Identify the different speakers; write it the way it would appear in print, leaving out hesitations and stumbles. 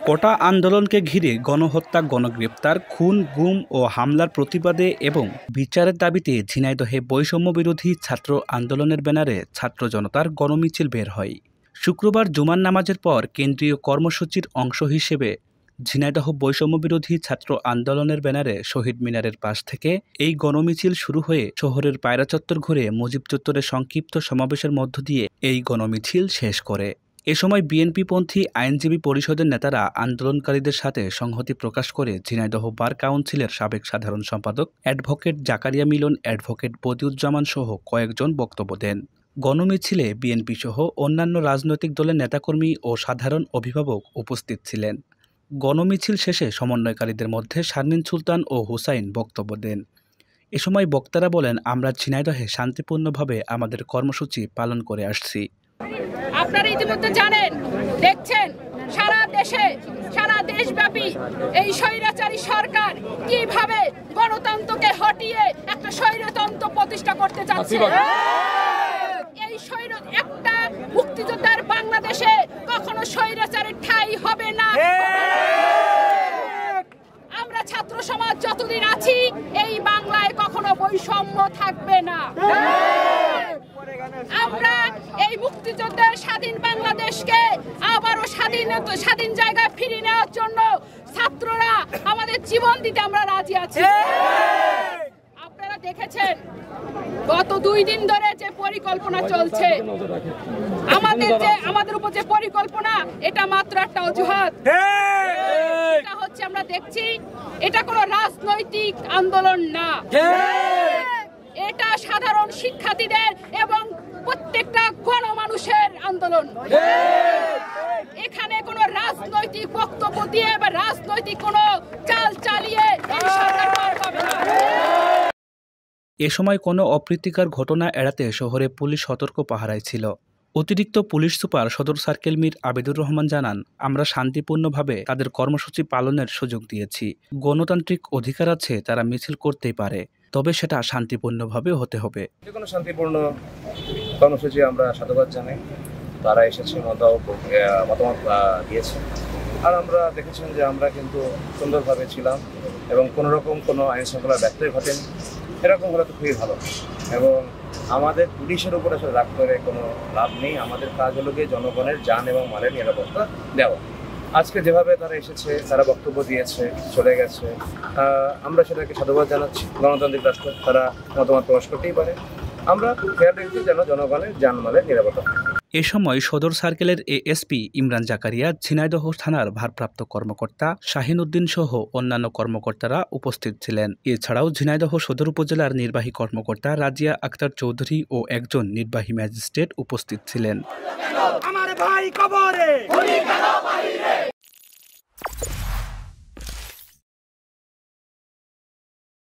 Speaker 1: কোটা আন্দোলনকে ঘিরে গণহত্যা, গণগ্রেপ্তার, খুন, গুম ও হামলার প্রতিবাদে এবং বিচারের দাবিতে ঝিনাইদহে বৈষম্য বিরোধী ছাত্র আন্দোলনের ব্যানারে ছাত্র জনতার গণমিছিল বের হয়। শুক্রবার জুমার নামাজের পর কেন্দ্রীয় কর্মসূচির অংশ হিসেবে ঝিনাইদহ বৈষম্য বিরোধী ছাত্র আন্দোলনের ব্যানারে শহীদ মিনারের পাশ থেকে এই গণমিছিল শুরু হয়ে শহরের পায়রা চত্বর ঘুরে মুজিব চত্বরে সংক্ষিপ্ত সমাবেশের মধ্য দিয়ে এই গণমিছিল শেষ করে। এ সময় বিএনপিপন্থী আইনজীবী পরিষদের নেতারা আন্দোলনকারীদের সাথে সংহতি প্রকাশ করে ঝিনাইদহ বার কাউন্সিলের সাবেক সাধারণ সম্পাদক অ্যাডভোকেট জাকারিয়া মিলন, অ্যাডভোকেট বদিউজ্জামান সহ কয়েকজন বক্তব্য দেন। গণমিছিলে বিএনপি সহ অন্যান্য রাজনৈতিক দলের নেতাকর্মী ও সাধারণ অভিভাবক উপস্থিত ছিলেন। গণমিছিল শেষে সমন্বয়কারীদের মধ্যে শারমিন সুলতান ও হুসাইন বক্তব্য দেন। এ সময় বক্তারা বলেন, আমরা ঝিনাইদহে শান্তিপূর্ণভাবে আমাদের কর্মসূচি পালন করে আসছি।
Speaker 2: আপনারা ইতিমধ্যে জানেন, দেখছেন সারা দেশে, সারা দেশব্যাপী এই স্বৈরাচারী সরকার কিভাবে গণতন্ত্রকে হটিয়ে একটা স্বৈরতন্ত্র প্রতিষ্ঠা করতে যাচ্ছে। এই একটা মুক্তিযোদ্ধার বাংলাদেশে কখনো স্বৈরাচারের ঠাঁই হবে না। আমরা ছাত্র সমাজ যতদিন আছি এই বাংলায় কখনো বৈষম্য থাকবে না। আমরা এই মুক্তিযুদ্ধের স্বাধীন বাংলাদেশকে আবারও স্বাধীন জায়গায় ফিরিয়ে নেওয়ার জন্য ছাত্ররা আমাদের জীবন দিতে আমরা রাজি আছি। আপনারা দেখেছেন গত 2 দিন ধরে যে পরিকল্পনা চলছে, আমাদের উপর যে পরিকল্পনা, এটা মাত্র একটা অজুহাত। এটা হচ্ছে, আমরা দেখছি এটা কোনো রাজনৈতিক আন্দোলন না, এটা সাধারণ শিক্ষার্থীদের এবং প্রত্যেকটা গণমানুষের আন্দোলন। এখানে কোনো রাজনৈতিক বক্তব্য দিয়ে বা রাজনৈতিক কোনো চাল চালিয়ে এই সরকার পার পাবে না।
Speaker 1: এ সময় কোনো অপ্রীতিকর ঘটনা এড়াতে শহরে পুলিশ সতর্ক পাহারায় ছিল। অতিরিক্ত পুলিশ সুপার সদর সার্কেল মীর আবেদুর রহমান জানান, আমরা শান্তিপূর্ণভাবে তাদের কর্মসূচি পালনের সুযোগ দিয়েছি। গণতান্ত্রিক অধিকার আছে, তারা মিছিল করতেই পারে, তবে সেটা শান্তিপূর্ণভাবে হতে হবে।
Speaker 3: যে কোনো শান্তিপূর্ণ কর্মসূচি আমরা সাধুবাদ জানাই। তারা এসেছে, মতামত দিয়েছে, আর আমরা দেখেছেন যে আমরা কিন্তু সুন্দরভাবে ছিলাম এবং কোনোরকম কোনো আইন শৃঙ্খলা ব্যত্যয় ঘটেনি। এরকম হলে তো খুবই ভালো। এবং আমাদের পুলিশের উপর আসলে রাগ করে কোনো লাভ নেই। আমাদের কাজ হলো গিয়ে জনগণের যান এবং মালের নিরাপত্তা দেওয়া। আজকে যেভাবে তারা এসেছে, তারা বক্তব্য দিয়েছে, চলে গেছে, আমরা সেটাকে সাধুবাদ জানাচ্ছি। গণতান্ত্রিক রাষ্ট্র, তারা মতামত প্রকাশ করতেই পারে। আমরা খেয়াল রেখেছি যেন জনগণের যানমালের নিরাপত্তা।
Speaker 1: এ সময় সদর সার্কেলের এএসপি ইমরান জাকারিয়া, ঝিনাইদহ থানার ভারপ্রাপ্ত কর্মকর্তা শাহিন উদ্দিন সহ অন্যান্য কর্মকর্তারা উপস্থিত ছিলেন। এছাড়াও ঝিনাইদহ সদর উপজেলার নির্বাহী কর্মকর্তা রাজিয়া আক্তার চৌধুরী ও একজন নির্বাহী ম্যাজিস্ট্রেট উপস্থিত ছিলেন।